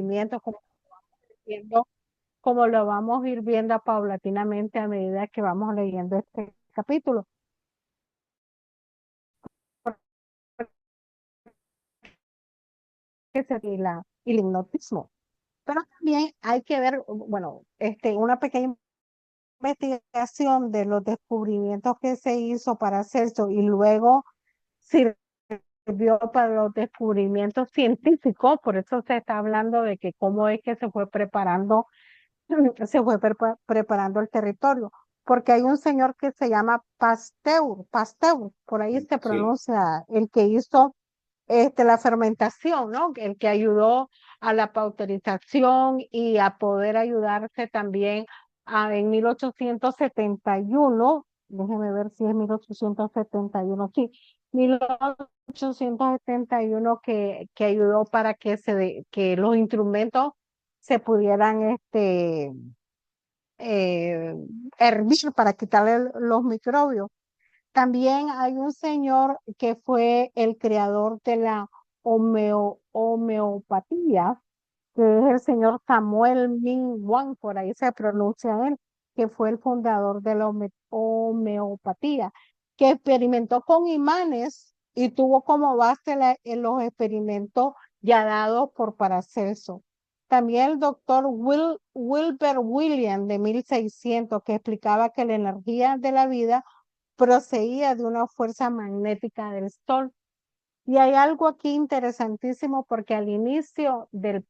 descubrimientos, como lo vamos a ir viendo paulatinamente a medida que vamos leyendo este capítulo. Y el hipnotismo. Pero también hay que ver, bueno, una pequeña investigación de los descubrimientos que se hizo para hacer eso y luego sirvió para los descubrimientos científicos, por eso se está hablando de que cómo es que se fue preparando, preparando el territorio, porque hay un señor que se llama Pasteur, por ahí se Sí, pronuncia, el que hizo la fermentación, ¿no? El que ayudó a la pasteurización y a poder ayudarse también en 1871, déjeme ver si es 1871, sí, 1871 que ayudó para que los instrumentos se pudieran eh, hervir para quitarle los microbios. También hay un señor que fue el creador de la homeopatía, que es el señor Samuel Min Wang, por ahí se pronuncia él, que fue el fundador de la homeopatía, que experimentó con imanes y tuvo como base en los experimentos ya dados por Paracelso. También el doctor Wilbur William de 1600, que explicaba que la energía de la vida procedía de una fuerza magnética del Sol. Y hay algo aquí interesantísimo porque al inicio del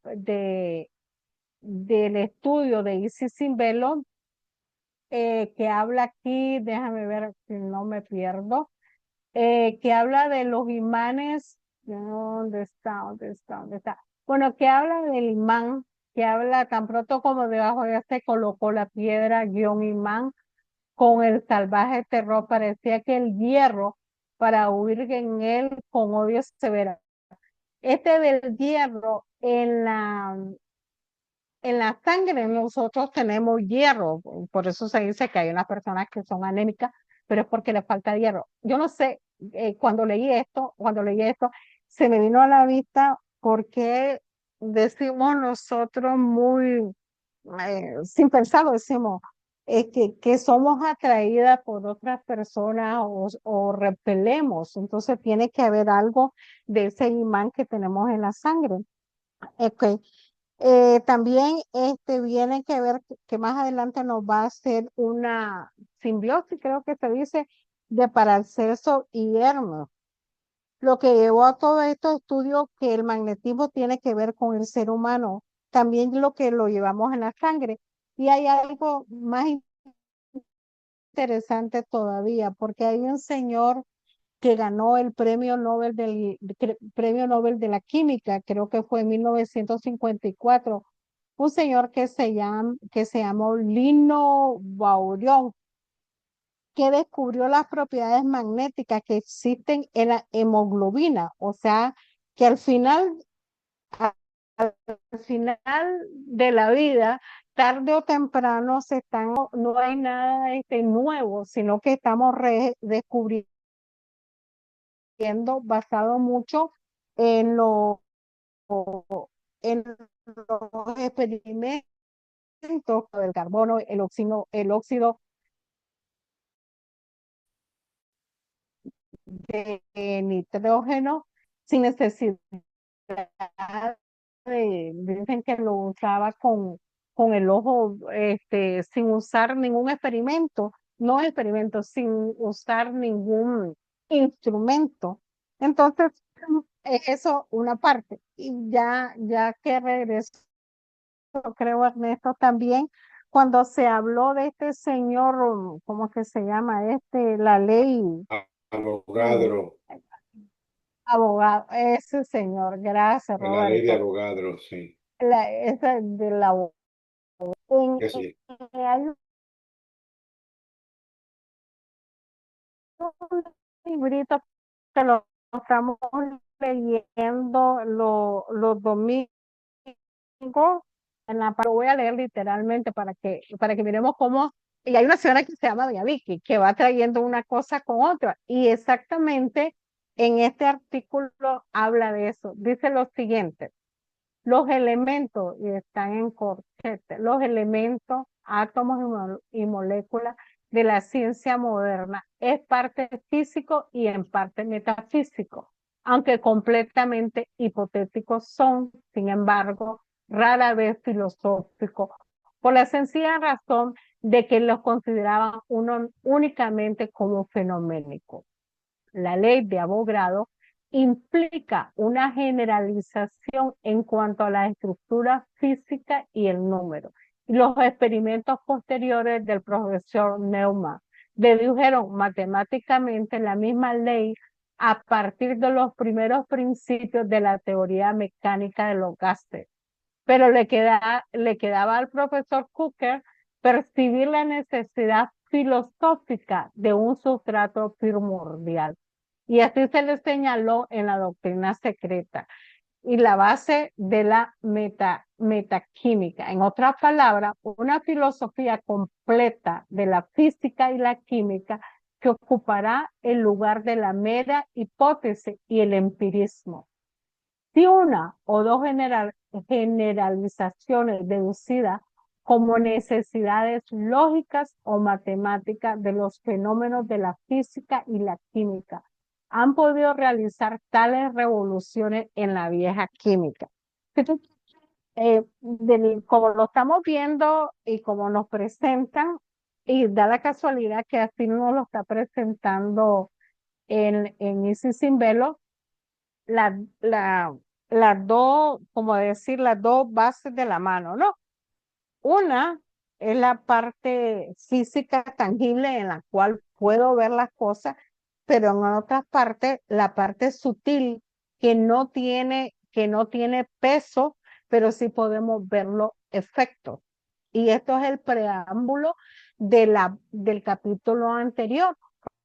estudio de Isis Simbelo, que habla aquí, déjame ver si no me pierdo, que habla de los imanes, ¿dónde está? ¿Dónde está? ¿Dónde está? Bueno, que habla del imán, que habla tan pronto como debajo de este colocó la piedra guión imán, con el salvaje terror parecía que el hierro para huir en él con odio severo. Este del hierro en la sangre nosotros tenemos hierro, por eso se dice que hay unas personas que son anémicas, pero es porque les falta hierro. Yo no sé, cuando leí esto, se me vino a la vista porque decimos nosotros muy, sin pensarlo, decimos que somos atraídas por otras personas o repelemos, entonces tiene que haber algo de ese imán que tenemos en la sangre. Ok. También viene que ver que más adelante nos va a hacer una simbiosis, creo que se dice, de Paracelso y Hermes. Lo que llevó a todos estos estudios que el magnetismo tiene que ver con el ser humano, también lo que lo llevamos en la sangre. Y hay algo más interesante todavía, porque hay un señor que ganó el premio Nobel de la Química, creo que fue en 1954, un señor que se llamó Lino Baurión, que descubrió las propiedades magnéticas que existen en la hemoglobina, o sea, que a- al final de la vida, tarde o temprano no hay nada nuevo, sino que estamos redescubriendo basado mucho en, lo, en los experimentos del carbono, el óxido de nitrógeno sin necesidad dicen que lo usaba con el ojo, sin usar ningún experimento, no experimento, sin usar ningún instrumento. Entonces, es eso una parte. Y ya que regreso, creo, Ernesto, también cuando se habló de este señor, ¿cómo que se llama? La ley, eh, Avogadro, abogado, ese señor, gracias, la ley de Roberto. Avogadro, sí. Esa de la Que sí. hay un librito que lo estamos leyendo los domingos lo voy a leer literalmente para que miremos cómo, y hay una señora que se llama Doña Vicky, que va trayendo una cosa con otra, y exactamente en este artículo habla de eso. Dice lo siguiente: Los elementos, y están en corchete, los elementos, átomos y moléculas de la ciencia moderna es parte físico y en parte metafísico, aunque completamente hipotéticos son, sin embargo, rara vez filosóficos, por la sencilla razón de que los consideraban uno únicamente como fenoménicos. La ley de Avogadro implica una generalización en cuanto a la estructura física y el número. Los experimentos posteriores del profesor Neumann dedujeron matemáticamente la misma ley a partir de los primeros principios de la teoría mecánica de los gases, pero le quedaba al profesor Cooker percibir la necesidad filosófica de un sustrato primordial. Y así se le señaló en la doctrina secreta y la base de la metaquímica. En otras palabras, una filosofía completa de la física y la química que ocupará el lugar de la mera hipótesis y el empirismo. Si una o dos generalizaciones deducidas como necesidades lógicas o matemáticas de los fenómenos de la física y la química han podido realizar tales revoluciones en la vieja química. Como lo estamos viendo y como nos presentan, y da la casualidad que así nos lo está presentando en Isis Sin Velo, la, la, las dos, como decir, las dos bases de la mano, ¿no? Una es la parte física tangible en la cual puedo ver las cosas, pero en otras partes, la parte sutil que no tiene peso, pero sí podemos ver los efectos. Y esto es el preámbulo del capítulo anterior,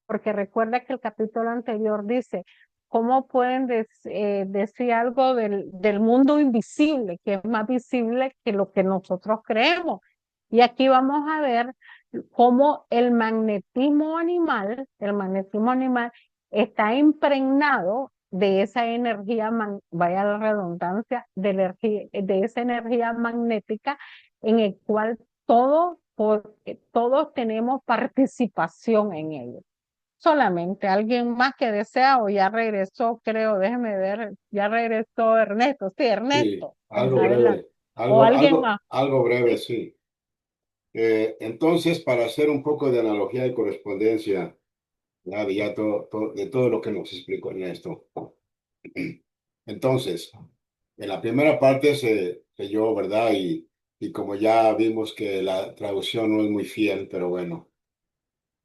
porque recuerda que el capítulo anterior dice, ¿cómo pueden decir algo del mundo invisible, que es más visible que lo que nosotros creemos? Y aquí vamos a ver cómo el magnetismo animal está impregnado de esa energía, vaya la redundancia, de esa energía magnética en el cual todos tenemos participación en ello. Solamente alguien más que desea o ya regresó, creo, déjeme ver, ya regresó Ernesto. Sí, Sí, Ernesto, algo adelante. breve, O alguien más. algo breve, sí. Entonces, para hacer un poco de analogía y correspondencia, ya, de todo lo que nos explicó Ernesto. Entonces, en la primera parte se leyó, ¿verdad? Y como ya vimos que la traducción no es muy fiel, pero bueno,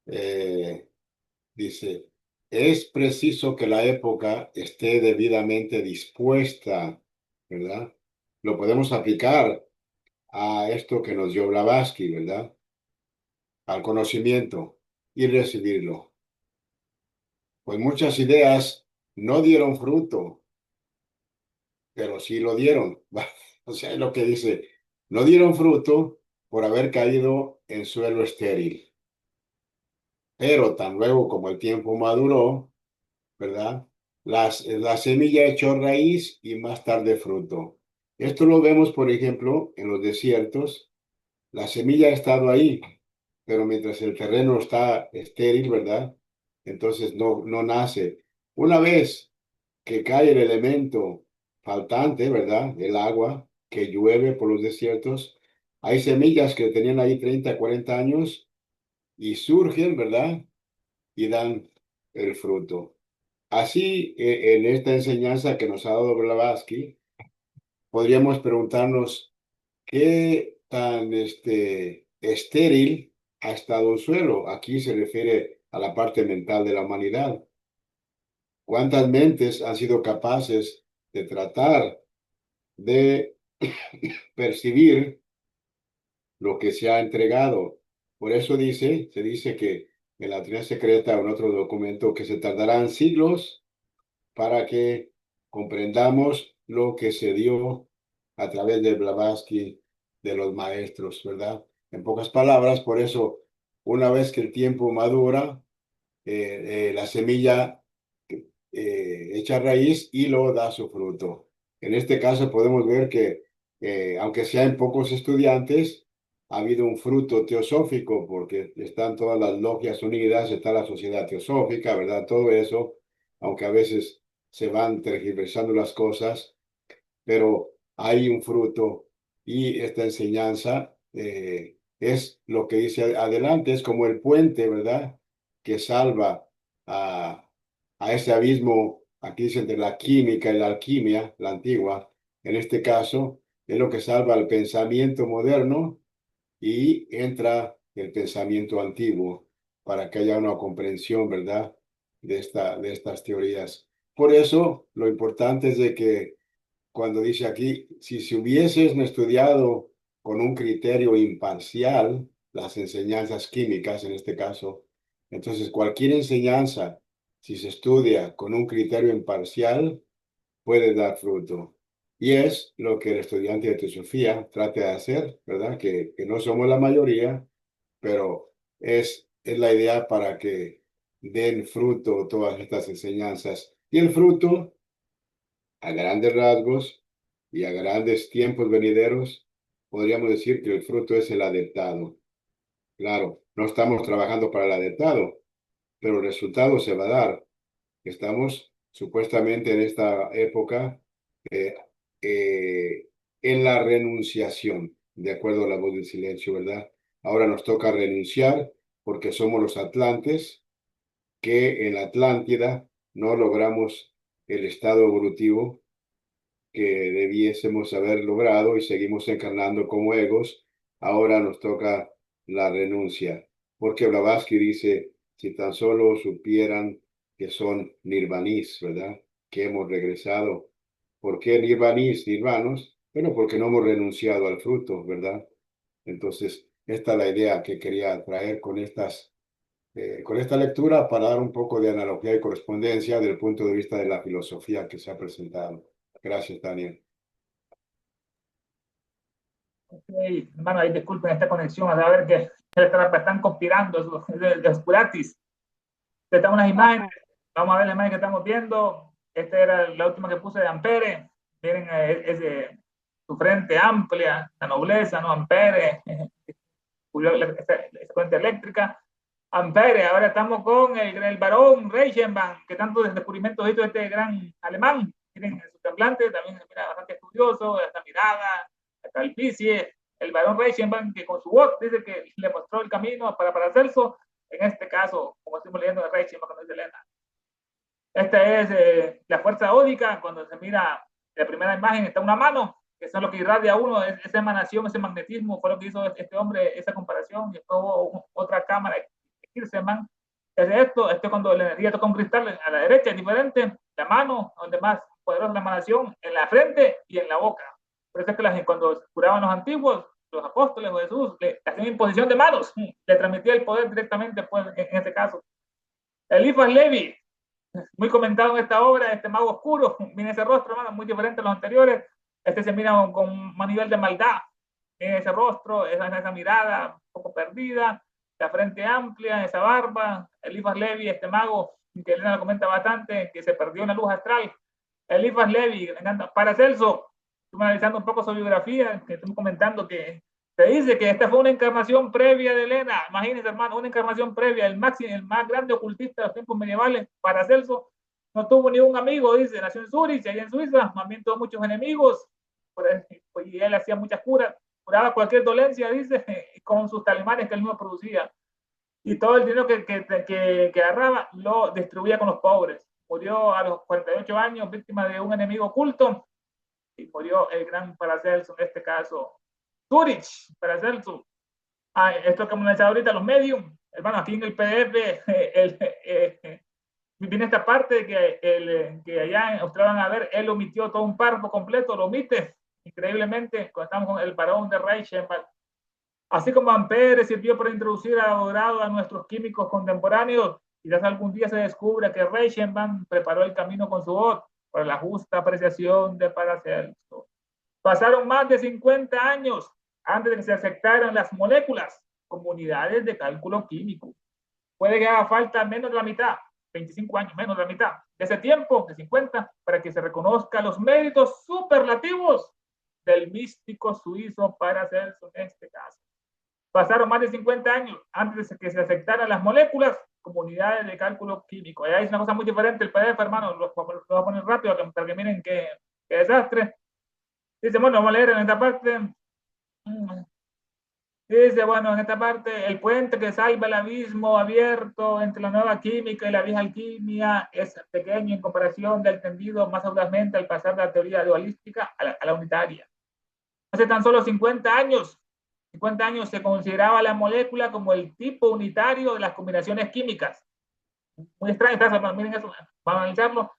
eh, dice, es preciso que la época esté debidamente dispuesta, ¿verdad? Lo podemos aplicar a esto que nos dio Blavatsky, ¿verdad? Al conocimiento y recibirlo. Pues muchas ideas no dieron fruto, pero sí lo dieron. O sea, es lo que dice, no dieron fruto por haber caído en suelo estéril. Pero tan luego como el tiempo maduró, ¿verdad? La semilla echó raíz y más tarde fruto. Esto lo vemos, por ejemplo, en los desiertos. La semilla ha estado ahí, pero mientras el terreno está estéril, ¿verdad? Entonces no nace. Una vez que cae el elemento faltante, ¿verdad? El agua, que llueve por los desiertos, hay semillas que tenían ahí 30, 40 años y surgen, ¿verdad? Y dan el fruto. Así, en esta enseñanza que nos ha dado Blavatsky, podríamos preguntarnos qué tan estéril ha estado el suelo. Aquí se refiere a la parte mental de la humanidad. ¿Cuántas mentes han sido capaces de tratar de percibir lo que se ha entregado? Por eso se dice que en la Trinidad Secreta o en otro documento que se tardarán siglos para que comprendamos lo que se dio a través de Blavatsky, de los maestros, ¿verdad? En pocas palabras, por eso, una vez que el tiempo madura, la semilla echa raíz y luego da su fruto. En este caso podemos ver que, aunque sean pocos estudiantes, ha habido un fruto teosófico, porque están todas las logias unidas, está la sociedad teosófica, ¿verdad? Todo eso, aunque a veces se van tergiversando las cosas, pero hay un fruto y esta enseñanza es lo que dice adelante, es como el puente, ¿verdad? Que salva a, a ese abismo, aquí dice entre la química y la alquimia, la antigua, en este caso, es lo que salva al pensamiento moderno y entra el pensamiento antiguo para que haya una comprensión, ¿verdad? De estas teorías. Por eso, lo importante es de que cuando dice aquí, si se hubiesen estudiado con un criterio imparcial las enseñanzas químicas, en este caso, entonces cualquier enseñanza, si se estudia con un criterio imparcial, puede dar fruto. Y es lo que el estudiante de teosofía trata de hacer, ¿verdad? Que no somos la mayoría, pero es la idea para que den fruto todas estas enseñanzas. Y el fruto a grandes rasgos y a grandes tiempos venideros, podríamos decir que el fruto es el adeptado. Claro, no estamos trabajando para el adeptado, pero el resultado se va a dar. Estamos supuestamente en esta época eh, eh, en la renunciación, de acuerdo a la voz del silencio, ¿verdad? Ahora nos toca renunciar porque somos los atlantes que en la Atlántida no logramos el estado evolutivo que debiésemos haber logrado y seguimos encarnando como egos, ahora nos toca la renuncia. Porque Blavatsky dice, si tan solo supieran que son nirvanis, ¿verdad? Que hemos regresado. ¿Por qué nirvanis, nirvanos? Bueno, porque no hemos renunciado al fruto, ¿verdad? Entonces, esta es la idea que quería traer con esta lectura para dar un poco de analogía y correspondencia del punto de vista de la filosofía que se ha presentado. Gracias, Daniel. Okay, hermano, ahí disculpen esta conexión, a ver que están conspirando de Oscuratis. Están unas imágenes, Ajá. vamos a ver las imágenes que estamos viendo. Esta era la última que puse de Ampere. Miren su frente amplia, la nobleza, ¿no? Ampere, esa fuente eléctrica. Ampere, ahora estamos con el barón Reichenbach, que tanto descubrimientos hizo este gran alemán. Miren su semblante, también mira, bastante estudioso, esta mirada, la calvicie. El barón Reichenbach, que con su voz dice que le mostró el camino para Paracelso. En este caso, como estamos leyendo de Reichenbach, cuando dice Elena. Esta es la fuerza ódica. Cuando se mira la primera imagen, está una mano, que eso es lo que irradia a uno, esa emanación, ese magnetismo, fue lo que hizo este hombre, esa comparación. Y después hubo otra cámara, Kirseman, que hace esto cuando la energía toca un cristal a la derecha, es diferente, la mano, donde más poderosa la emanación, en la frente y en la boca. Por eso es que cuando curaban los antiguos, los apóstoles o Jesús, le hacían imposición de manos, le transmitía el poder directamente, pues, en este caso. Eliphas Levi, muy comentado en esta obra, este mago oscuro, viene ese rostro, hermano, muy diferente a los anteriores. Este se mira con más nivel de maldad en ese rostro, esa mirada un poco perdida, la frente amplia, esa barba. Eliphas Levi, este mago, que Elena lo comenta bastante, que se perdió en la luz astral. Eliphas Levi, me encanta. Paracelso, estuve analizando un poco su biografía, que estoy comentando que se dice que esta fue una encarnación previa de Elena. Imagínense, hermano, una encarnación previa, el más grande ocultista de los tiempos medievales, Paracelso. No tuvo ni un amigo, dice, nació en Zurich, allá en Suiza, más bien tuvo muchos enemigos, y él hacía muchas curas, curaba cualquier dolencia, dice, con sus talismanes que él mismo producía. Y todo el dinero que agarraba lo distribuía con los pobres. Murió a los 48 años, víctima de un enemigo oculto, y murió el gran Paracelso, en este caso, Zurich, Paracelso. Esto que hemos analizado ahorita, los medios, hermano, aquí en el PDF, viene esta parte de que allá en Australia van a ver, él omitió todo un párrafo completo, lo omite, increíblemente, cuando estamos con el barón de Reichenbach. Así como Ampere sirvió para introducir al abogado a nuestros químicos contemporáneos, quizás algún día se descubra que Reichenbach preparó el camino con su voz para la justa apreciación de Paracelso. Pasaron más de 50 años antes de que se aceptaran las moléculas como unidades de cálculo químico. Puede que haga falta menos de la mitad 25 años, menos de la mitad de ese tiempo, de 50, para que se reconozca los méritos superlativos del místico suizo Paracelso en este caso. Pasaron más de 50 años antes de que se aceptaran las moléculas como unidades de cálculo químico. Ahí es una cosa muy diferente el PDF, hermano, lo voy a poner rápido para que miren qué desastre. Dice, bueno, vamos a leer en esta parte. Dice, bueno, en esta parte, el puente que salva el abismo abierto entre la nueva química y la vieja alquimia es pequeño en comparación del tendido más audazmente al pasar de la teoría dualística a la unitaria. Hace tan solo 50 años se consideraba la molécula como el tipo unitario de las combinaciones químicas. Muy extraño, miren eso, vamos a analizarlo.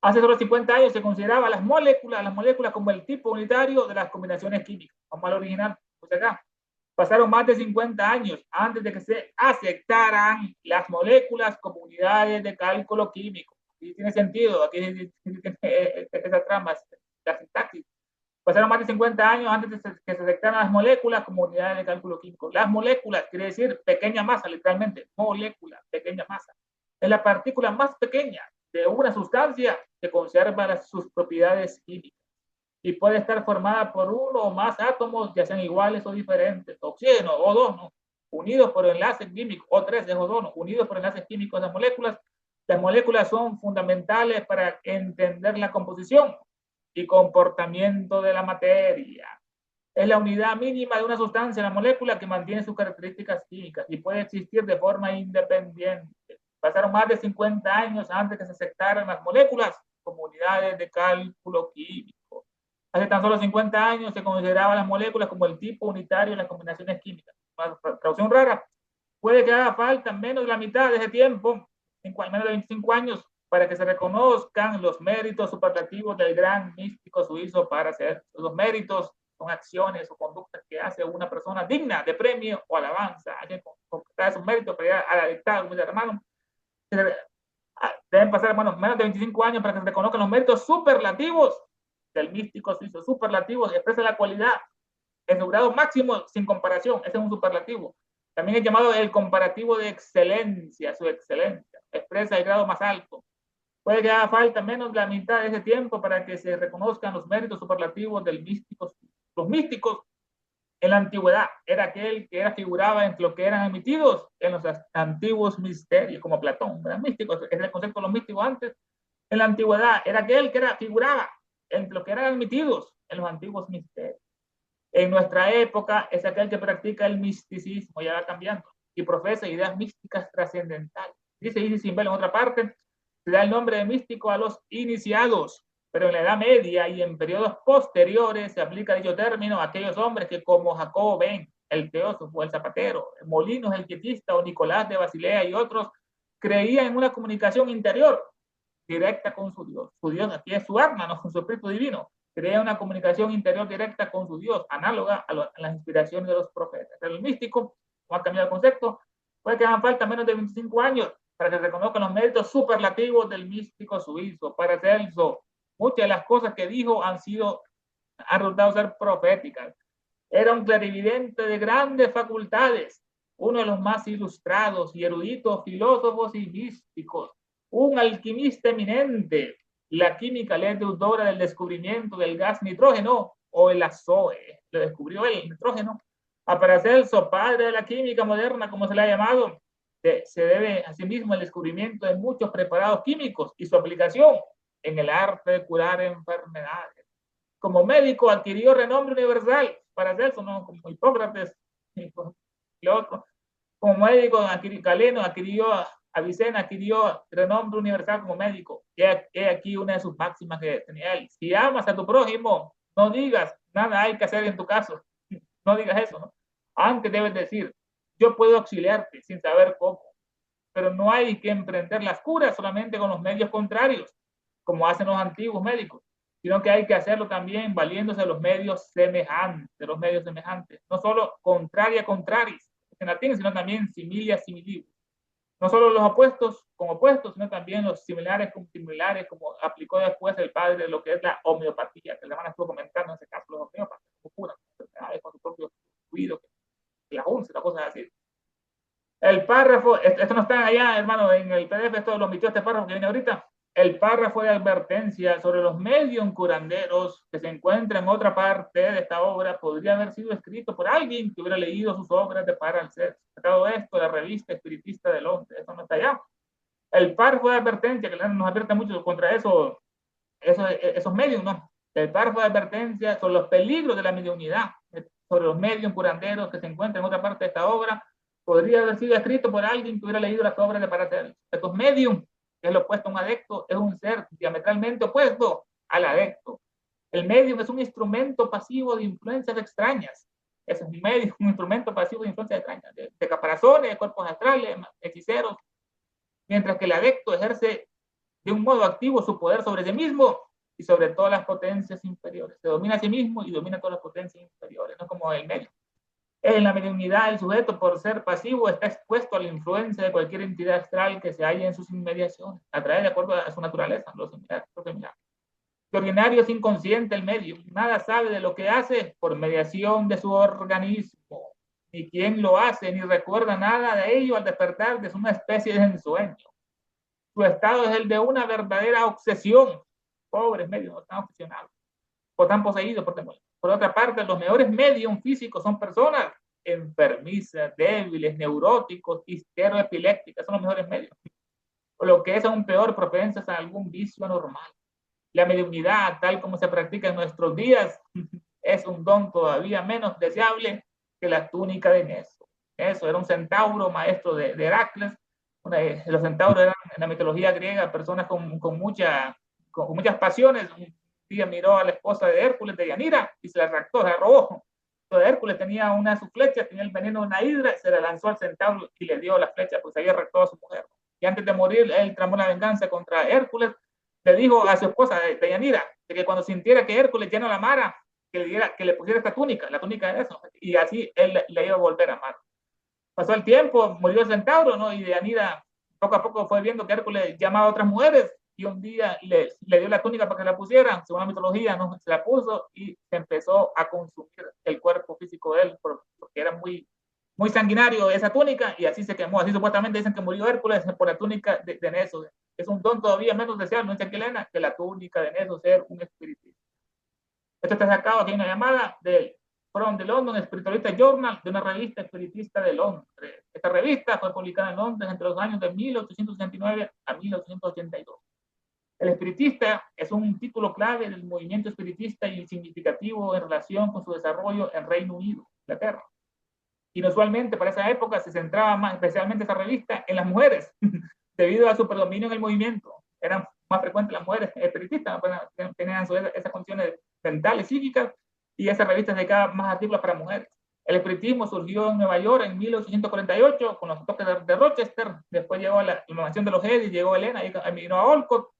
Hace solo 50 años se consideraba las moléculas como el tipo unitario de las combinaciones químicas. Vamos al original, pues acá. Pasaron más de 50 años antes de que se aceptaran las moléculas como unidades de cálculo químico. Y tiene sentido, aquí esa trama, la sintaxis. Pasaron más de 50 años antes de que se aceptaran las moléculas como unidades de cálculo químico. Las moléculas quiere decir pequeña masa, literalmente, molécula, pequeña masa. Es la partícula más pequeña de una sustancia que conserva sus propiedades químicas y puede estar formada por uno o más átomos, ya sean iguales o diferentes, oxígeno o dos, ¿no? Unidos por enlaces químicos, o tres de esos dos, ¿no? Unidos por enlaces químicos de moléculas. Las moléculas son fundamentales para entender la composición y comportamiento de la materia. Es la unidad mínima de una sustancia, la molécula, que mantiene sus características químicas y puede existir de forma independiente. Pasaron más de 50 años antes que se aceptaran las moléculas como unidades de cálculo químico. Hace tan solo 50 años se consideraban las moléculas como el tipo unitario de las combinaciones químicas. Una traducción rara. Puede que haga falta menos de la mitad de ese tiempo, menos de 25 años, para que se reconozcan los méritos superlativos del gran místico suizo Paracelso. Los méritos son acciones o conductas que hace una persona digna de premio o alabanza. Hay que completar esos méritos para llegar a la dictadura, mis hermanos. Deben pasar, hermanos, menos de 25 años para que se reconozcan los méritos superlativos del místico suizo. Superlativos expresa la cualidad en su grado máximo sin comparación. Ese es un superlativo. También es llamado el comparativo de excelencia. Su excelencia expresa el grado más alto. Puede que haga falta menos de la mitad de ese tiempo para que se reconozcan los méritos superlativos del místico. Los místicos en la antigüedad era aquel que figuraba entre lo que eran emitidos en los antiguos misterios, como Platón. Eran místicos, es el concepto de los místicos antes. En la antigüedad era aquel que figuraba entre lo que eran emitidos en los antiguos misterios. En nuestra época es aquel que practica el misticismo, ya va cambiando, y profesa ideas místicas trascendentales. Dice Isis Simbel en otra parte, se da el nombre de místico a los iniciados, pero en la Edad Media y en periodos posteriores se aplica dicho término a aquellos hombres que, como Jacobo Ben, el teósofo, el zapatero, Molinos, el quietista, o Nicolás de Basilea y otros, creían en una comunicación interior directa con su Dios. Su Dios aquí es su arma, no con su espíritu divino. Crea una comunicación interior directa con su Dios, análoga a las inspiraciones de los profetas. El místico, no ha cambiado el concepto, puede que hagan falta menos de 25 años para que se reconozcan los méritos superlativos del místico suizo. Paracelso, muchas de las cosas que dijo han resultado ser proféticas. Era un clarividente de grandes facultades, uno de los más ilustrados y eruditos filósofos y místicos, un alquimista eminente. La química le es deudora del descubrimiento del gas nitrógeno o el azoe. Lo descubrió el nitrógeno. A Paracelso, padre de la química moderna, como se le ha llamado, se debe asimismo el descubrimiento de muchos preparados químicos y su aplicación en el arte de curar enfermedades. Como médico adquirió renombre universal. Paracelso, no como Hipócrates y otro. Como médico galeno adquirió Avicena adquirió renombre universal como médico. He aquí una de sus máximas que tenía él. Si amas a tu prójimo, no digas, nada hay que hacer en tu caso. No digas eso, ¿no? Antes debes decir, yo puedo auxiliarte sin saber cómo. Pero no hay que emprender las curas solamente con los medios contrarios, como hacen los antiguos médicos, sino que hay que hacerlo también valiéndose de los medios semejantes. No solo contraria contraris, en latín, sino también similia similibus. No solo los opuestos con opuestos, sino también los similares con similares, como aplicó después el padre de lo que es la homeopatía, que la hermana estuvo comentando en ese caso, los homeópatas, que curan enfermedades con su propio fluido, que la once, la cosa así. El párrafo, esto no está allá, hermano, en el PDF, esto lo omitió este párrafo que viene ahorita. El párrafo de advertencia sobre los medios curanderos que se encuentra en otra parte de esta obra podría haber sido escrito por alguien que hubiera leído sus obras de Paracelso. Sacado esto de la revista espiritista de Londres. Esto no está allá. El párrafo de advertencia que nos advierte mucho contra esos medios, ¿no? El párrafo de advertencia sobre los peligros de la mediunidad, sobre los medios curanderos que se encuentran en otra parte de esta obra, podría haber sido escrito por alguien que hubiera leído las obras de Paracelso. Estos medios, que es lo opuesto a un adepto, es un ser diametralmente opuesto al adepto. El medium es un instrumento pasivo de influencias extrañas. Es un medium, un instrumento pasivo de influencias extrañas, de caparazones, de cuerpos astrales, hechiceros, mientras que el adepto ejerce de un modo activo su poder sobre sí mismo y sobre todas las potencias inferiores. Se domina a sí mismo y domina todas las potencias inferiores, no como el medio. En la mediunidad, el sujeto, por ser pasivo, está expuesto a la influencia de cualquier entidad astral que se halle en sus inmediaciones, a través de acuerdo a su naturaleza. De ordinario es inconsciente el medio, nada sabe de lo que hace por mediación de su organismo, ni quién lo hace, ni recuerda nada de ello al despertar de una especie de ensueño. Su estado es el de una verdadera obsesión. Pobres medios, no están obsesionados, o están poseídos por demonios. Por otra parte, los mejores medios físicos son personas enfermizas, débiles, neuróticos, histeroepilépticas, son los mejores medios. O lo que es aún peor, propensas a algún vicio anormal. La mediunidad, tal como se practica en nuestros días, es un don todavía menos deseable que la túnica de Neso. Eso era un centauro maestro de Heracles. Los centauros eran en la mitología griega personas con muchas pasiones. Un día miró a la esposa de Hércules, de Yanira, y se la raptó, se la robó. Entonces Hércules tenía una de sus flechas, tenía el veneno de una hidra, se la lanzó al centauro y le dio la flecha, pues había raptado a su mujer. Y antes de morir, él tramó la venganza contra Hércules. Le dijo a su esposa de Yanira que cuando sintiera que Hércules ya no la amara, que le pusiera esta túnica, la túnica de eso, y así él le iba a volver a amar. Pasó el tiempo, murió el centauro, ¿no? Y Yanira poco a poco fue viendo que Hércules llamaba a otras mujeres y un día le dio la túnica para que la pusiera, según la mitología, ¿no? Se la puso y se empezó a consumir el cuerpo físico de él porque era muy sanguinario esa túnica y así se quemó. Así supuestamente dicen que murió Hércules por la túnica de Neso. Es un don todavía menos deseable, no dice Quelena, que la túnica de Neso, ser un espiritista. Esto está sacado aquí en una llamada del From the London Spiritualist Journal, de una revista espiritista de Londres. Esta revista fue publicada en Londres entre los años de 1869 a 1882. El espiritista es un título clave del movimiento espiritista y significativo en relación con su desarrollo en Reino Unido, Inglaterra. Inusualmente para esa época se centraba más, especialmente esa revista, en las mujeres, debido a su predominio en el movimiento. Eran más frecuentes las mujeres espiritistas, tenían esas condiciones mentales, psíquicas, y esa revista se dedicaba más artículos para mujeres. El espiritismo surgió en Nueva York en 1848 con los toques de Rochester, después llegó a la mansión de los Eddy, llegó Elena, y vino a Olcott.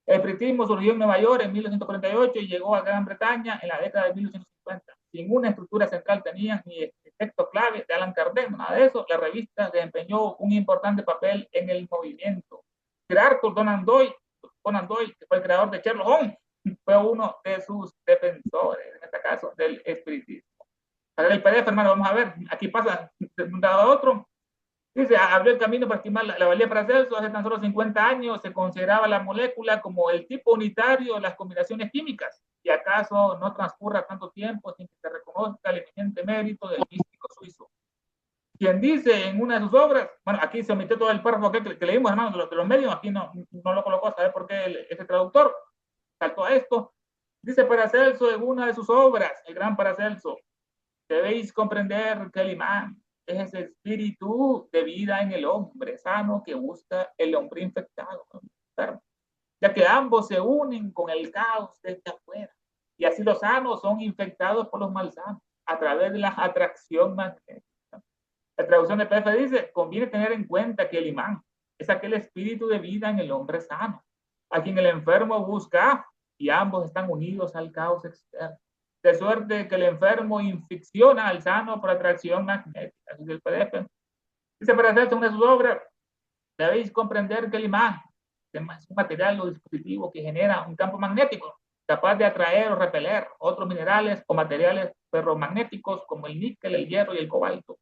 El espiritismo surgió en Nueva York en 1848 y llegó a Gran Bretaña en la década de 1850. Sin una estructura central tenían ni el texto clave de Allan Kardec, nada de eso. La revista desempeñó un importante papel en el movimiento. Sir Arthur Conan Doyle, que fue el creador de Sherlock Holmes, fue uno de sus defensores, en este caso, del espiritismo. Para el PDF, hermano, vamos a ver, aquí pasa de un lado a otro. Dice, abrió el camino para estimar la valía para Celso. Hace tan solo 50 años se consideraba la molécula como el tipo unitario de las combinaciones químicas. ¿Y acaso no transcurra tanto tiempo sin que se reconozca el eminente mérito del místico suizo? Quien dice en una de sus obras, bueno, aquí se omitió todo el párrafo que leímos, hermano, de los medios, aquí no lo colocó, a saber por qué ese traductor saltó a esto. Dice Paracelso en una de sus obras, el gran Paracelso, debéis comprender que el imán es ese espíritu de vida en el hombre sano que busca el hombre infectado, ya que ambos se unen con el caos desde afuera, y así los sanos son infectados por los malsanos a través de la atracción magnética. La traducción de PDF dice, conviene tener en cuenta que el imán es aquel espíritu de vida en el hombre sano, a quien el enfermo busca, y ambos están unidos al caos externo, de suerte que el enfermo inficciona al sano por atracción magnética. Así el PDF dice Paracelso en una de sus obras, debéis comprender que el imán es un material o dispositivo que genera un campo magnético capaz de atraer o repeler otros minerales o materiales ferromagnéticos como el níquel, el hierro y el cobalto.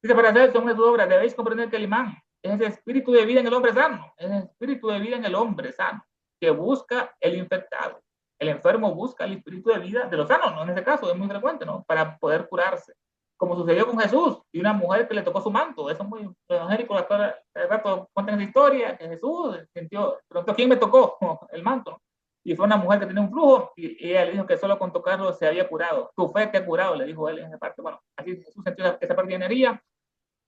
Dice Paracelso en una de sus obras, debéis comprender que el imán es el espíritu de vida en el hombre sano, es el espíritu de vida en el hombre sano, que busca el infectado. El enfermo busca el espíritu de vida de los sanos, ¿no? En este caso es muy frecuente, ¿no? Para poder curarse. Como sucedió con Jesús y una mujer que le tocó su manto. Eso es muy evangélico. El rato cuentan esa historia que Jesús sintió, preguntó quién me tocó el manto. Y fue una mujer que tenía un flujo y ella le dijo que solo con tocarlo se había curado. Tu fe te ha curado, le dijo él en esa parte. Bueno, así Jesús sintió esa parte de energía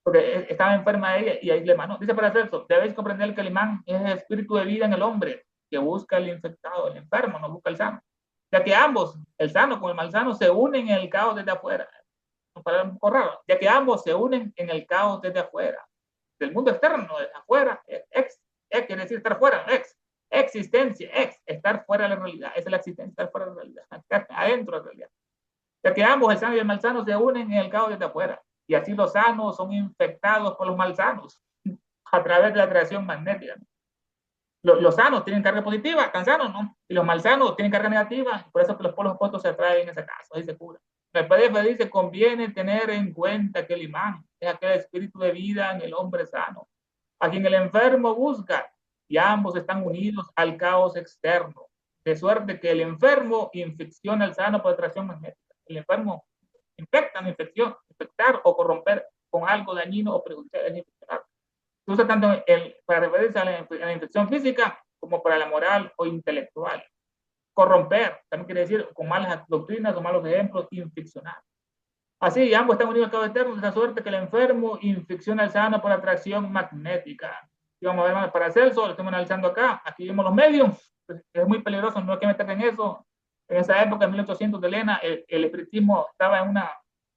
porque estaba enferma ella y ahí le emanó. Dice Paracelso, debéis comprender que el imán es el espíritu de vida en el hombre que busca el infectado, el enfermo, no busca el sano. Ya que ambos, el sano con el malsano, se unen en el caos desde afuera. Para un poco raro, ya que ambos se unen en el caos desde afuera, del mundo externo, desde afuera, quiere decir estar fuera, existencia, estar fuera de la realidad, esa es la existencia, estar fuera de la realidad, estar adentro de la realidad. Ya que ambos, el sano y el malsano, se unen en el caos desde afuera, y así los sanos son infectados por los malsanos a través de la atracción magnética. Los sanos tienen carga positiva, están sanos, ¿no? Y los malsanos tienen carga negativa, por eso que los polos opuestos se atraen en ese caso, ahí se cura. El PDF dice, conviene tener en cuenta que el imán es aquel espíritu de vida en el hombre sano, a quien el enfermo busca, y ambos están unidos al caos externo, de suerte que el enfermo infecciona al sano por atracción magnética. El enfermo infecta, no infección, infectar o corromper con algo dañino o perjudicial es infeccionar. Se usa tanto para referirse a la infección física como para la moral o intelectual. Corromper, también quiere decir con malas doctrinas o malos ejemplos, infeccionar. Así, ambos están unidos al cabo eterno, de esa suerte que el enfermo infecciona al sano por atracción magnética. Y vamos a ver para Celso, lo estamos analizando acá. Aquí vemos los medios, es muy peligroso, no hay que meter en eso. En esa época, en 1800 de Elena, el espiritismo estaba en una,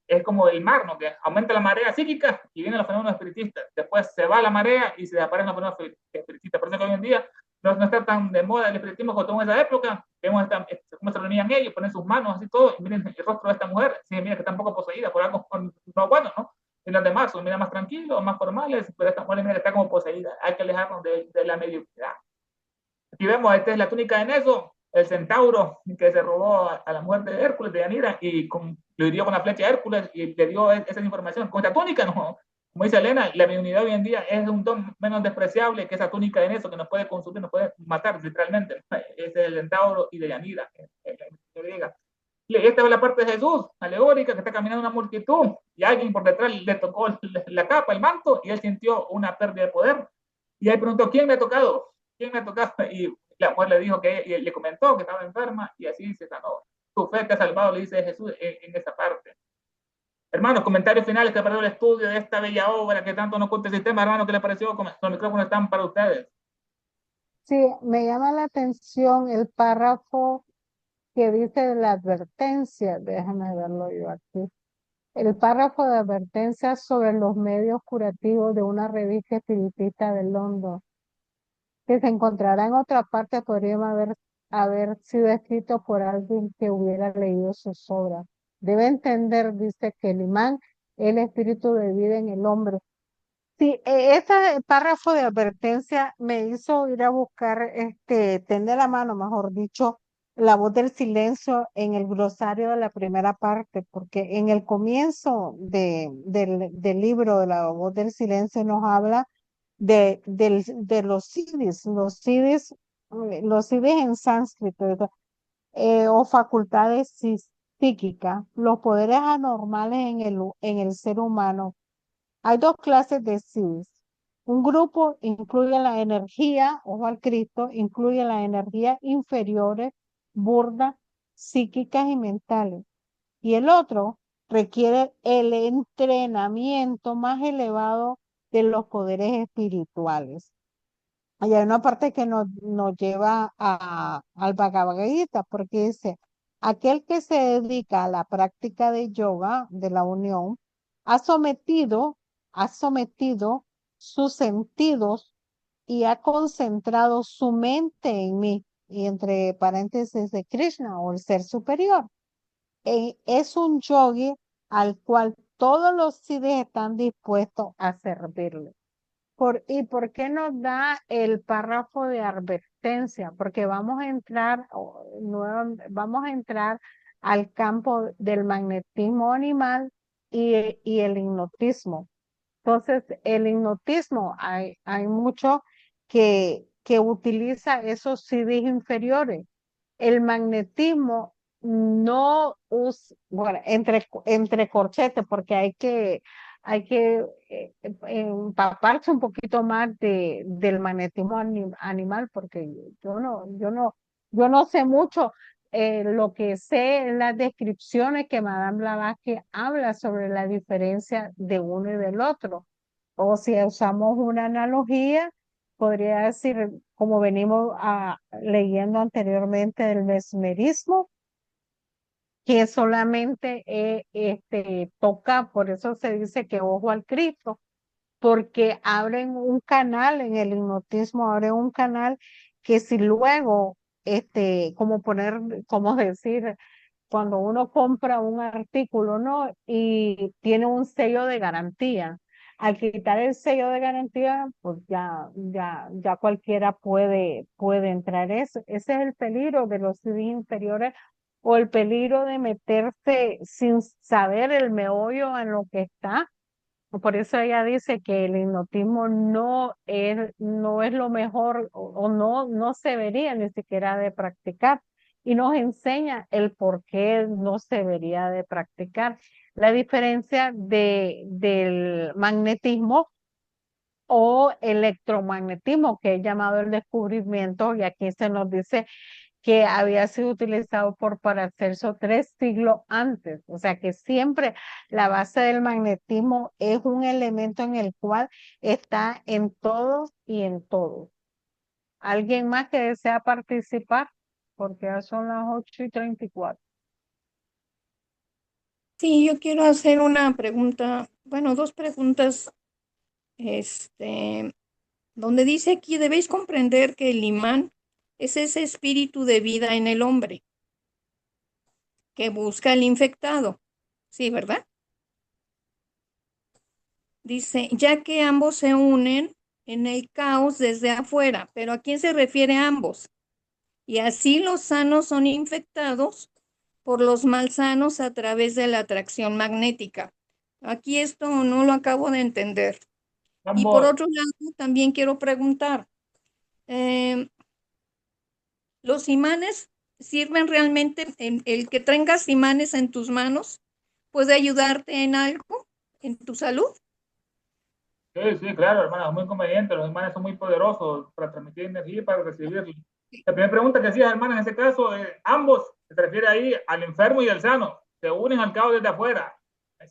es como el mar, ¿no? Que aumenta la marea psíquica y vienen los fenómenos espiritistas. Después se va la marea y se desaparecen los fenómenos espiritistas. Por eso que hoy en día no está tan de moda el espiritismo como en esa época. Vemos cómo se reunían ellos, ponen sus manos así todo, y miren el rostro de esta mujer, sí, mira que está un poco poseída por algo no bueno, ¿no? Y los demás son mira más tranquilos, más formales, pero esta mujer mira que está como poseída. Hay que alejarnos de la mediocridad. Aquí vemos, esta es la túnica de Neso, el centauro que se robó a la mujer de Hércules, de Yanira, y lo hirió con la flecha a Hércules y le dio esa información. Con esta túnica, no, como dice Elena, la mediunidad hoy en día es un don menos despreciable que esa túnica de Neso que nos puede consumir, nos puede matar literalmente. Es el centauro y de Yanira. Y esta es la parte de Jesús, alegórica, que está caminando una multitud y alguien por detrás le tocó la capa, el manto, y él sintió una pérdida de poder. Y él preguntó, ¿quién me ha tocado? ¿Quién me ha tocado? Y la mujer le dijo que le comentó que estaba enferma y así se sanó. Tu fe te ha salvado, le dice Jesús en esa parte. Hermanos, comentarios finales que perdió el estudio de esta bella obra que tanto nos cuenta el sistema, hermano, ¿qué le pareció? Los micrófonos están para ustedes. Sí, me llama la atención el párrafo que dice la advertencia, déjame verlo yo aquí. El párrafo de advertencia sobre los medios curativos de una revista espiritista de London, que se encontrará en otra parte, podría haber sido escrito por alguien que hubiera leído sus obras. Debe entender, dice, que el imán es el espíritu de vida en el hombre. Sí, ese párrafo de advertencia me hizo ir a buscar, tener a mano, mejor dicho, la voz del silencio en el glosario de la primera parte, porque en el comienzo del libro de la voz del silencio nos habla de los siddhis en sánscrito, o facultades psíquicas, los poderes anormales en el ser humano. Hay dos clases de SIDS. Un grupo incluye la energía, ojo al Cristo, incluye las energías inferiores, burdas, psíquicas y mentales. Y el otro requiere el entrenamiento más elevado de los poderes espirituales. Hay una parte que nos lleva al Bhagavad Gita, porque dice, aquel que se dedica a la práctica de yoga, de la unión, ha sometido sus sentidos y ha concentrado su mente en mí, y entre paréntesis de Krishna o el ser superior. Es un yogi al cual todos los siddhis están dispuestos a servirle. ¿Y por qué nos da el párrafo de advertencia? Porque vamos a entrar al campo del magnetismo animal y el hipnotismo. Entonces, el hipnotismo, hay mucho que utiliza esos CDs inferiores. El magnetismo no usa, bueno, entre corchetes, porque hay que empaparse un poquito más del magnetismo animal, porque yo no sé mucho. Lo que sé en las descripciones que Madame Blavatsky habla sobre la diferencia de uno y del otro. O si usamos una analogía, podría decir, como venimos leyendo anteriormente del mesmerismo, que solamente toca, por eso se dice que ojo al Cristo, porque abren un canal en el hipnotismo, abren un canal que si luego, como decir, cuando uno compra un artículo, ¿no? Y tiene un sello de garantía. Al quitar el sello de garantía, pues ya cualquiera puede entrar. Ese es el peligro de los CDs inferiores o el peligro de meterse sin saber el meollo en lo que está. Por eso ella dice que el hipnotismo no es lo mejor o no se debería ni siquiera de practicar y nos enseña el por qué no se debería de practicar. La diferencia del magnetismo o electromagnetismo, que es llamado el descubrimiento, y aquí se nos dice que había sido utilizado por Paracelso 3 siglos antes. O sea que siempre la base del magnetismo es un elemento en el cual está en todo y en todo. ¿Alguien más que desea participar? Porque ya son las 8:34. Sí, yo quiero hacer una pregunta, bueno, dos preguntas, donde dice aquí, debéis comprender que el imán es ese espíritu de vida en el hombre que busca al infectado. Sí, ¿verdad? Dice, ya que ambos se unen en el caos desde afuera, pero ¿a quién se refiere ambos? Y así los sanos son infectados por los malsanos a través de la atracción magnética. Aquí esto no lo acabo de entender. Y por Ambos, otro lado, también quiero preguntar, eh, ¿los imanes sirven realmente? ¿El que tengas imanes en tus manos puede ayudarte en algo, en tu salud? sí, sí, claro, hermano, es muy conveniente. Los imanes son muy poderosos para transmitir energía y para recibirla. La primera pregunta que hacías, hermano, en este caso, ambos, se refiere ahí al enfermo y al sano, se unen al caos desde afuera.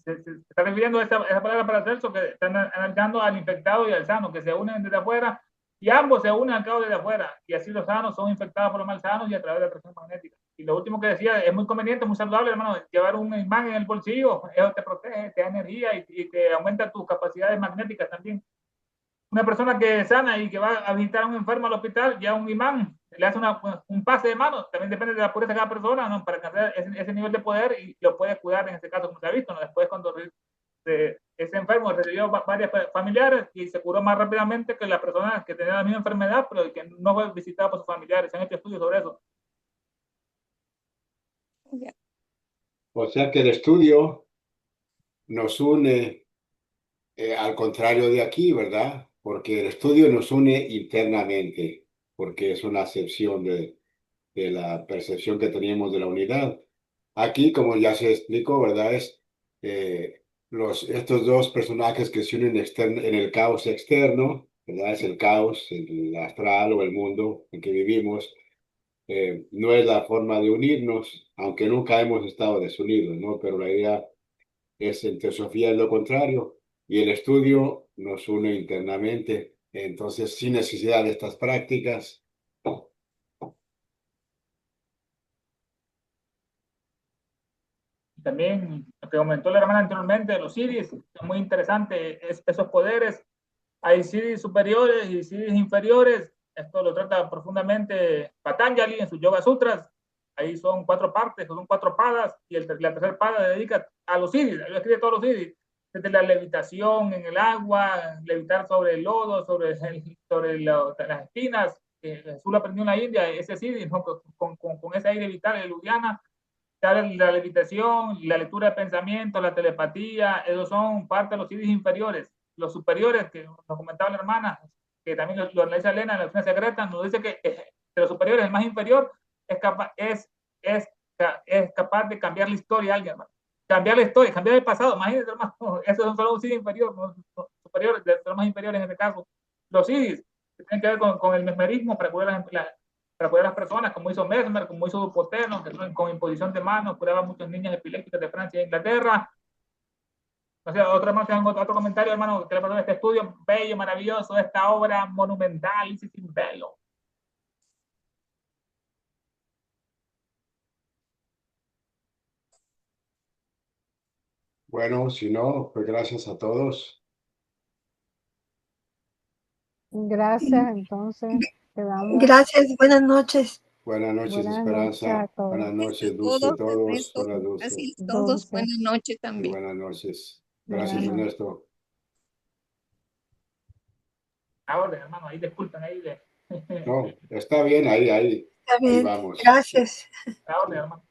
Se está refiriendo a esa palabra para Celso, que están analizando al infectado y al sano, que se unen desde afuera y ambos se unen al caos desde afuera. Y así los sanos son infectados por los malsanos y a través de la atracción magnética. Y lo último que decía, es muy conveniente, muy saludable, hermano, llevar un imán en el bolsillo, eso te protege, te da energía y te aumenta tus capacidades magnéticas también. Una persona que es sana y que va a visitar a un enfermo al hospital, ya un imán le hace un pase de mano, también depende de la pureza de cada persona, ¿no? Para alcanzar ese nivel de poder y lo puede cuidar en este caso, como se ha visto, ¿no? Después cuando ese enfermo recibió varias familiares y se curó más rápidamente que la persona que tenía la misma enfermedad, pero que no fue visitada por sus familiares. Se han hecho estudios sobre eso. Ya. O sea que el estudio nos une, al contrario de aquí, ¿verdad? Porque el estudio nos une internamente, porque es una acepción de la percepción que teníamos de la unidad. Aquí, como ya se explicó, ¿verdad? Estos dos personajes que se unen en el caos externo, ¿verdad? Es el caos, el astral o el mundo en que vivimos. No es la forma de unirnos, aunque nunca hemos estado desunidos, ¿no? Pero la idea es en teosofía es lo contrario, y el estudio nos une internamente. Entonces, sin necesidad de estas prácticas. También lo que comentó la hermana anteriormente de los siddhis, es muy interesante, esos poderes. Hay siddhis superiores y siddhis inferiores. Esto lo trata profundamente Patanjali en sus Yoga Sutras. Ahí son 4 partes, son 4 padas, y la tercera pada dedica a los siddhis. Ahí escribe todos los siddhis. Desde la levitación en el agua, levitar sobre el lodo, sobre las espinas. Jesús lo aprendió en la India, ese siddhi, ¿no? Con ese aire vital, el Udiana, la levitación, la lectura de pensamientos, la telepatía, esos son parte de los siddhis inferiores. los superiores, que nos comentaba la hermana, que también lo analiza Elena en la doctrina secreta, nos dice que de los superiores, el más inferior es capaz de cambiar la historia a alguien, hermano. Cambiar la historia, cambiar el pasado. Imagínense, hermano, eso es solo un Sidi inferior, no superior, de los más inferiores en este caso. Los Sidis, que tienen que ver con el mesmerismo para curar las personas, como hizo Mesmer, como hizo Dupoteno, que con imposición de manos curaba a muchas niñas epilépticas de Francia e Inglaterra. O sea, otro comentario, hermano, que le pasó en este estudio bello, maravilloso, esta obra monumental, y sin bello. Bueno, si no, pues gracias a todos. Gracias, entonces, te damos Gracias, buenas noches. Buenas noches, buenas noches a Esperanza. todos. Buenas noches, Todos, Dulce, todos. Ernesto, Buenas Dulce. así todos, Dulce. buenas noches Y también. buenas noches. Buenas Gracias, noches. Ernesto. Ahora, hermano, ahí disculpen, ahí No, está bien, ahí Está bien, vamos. gracias. Ahora, hermano.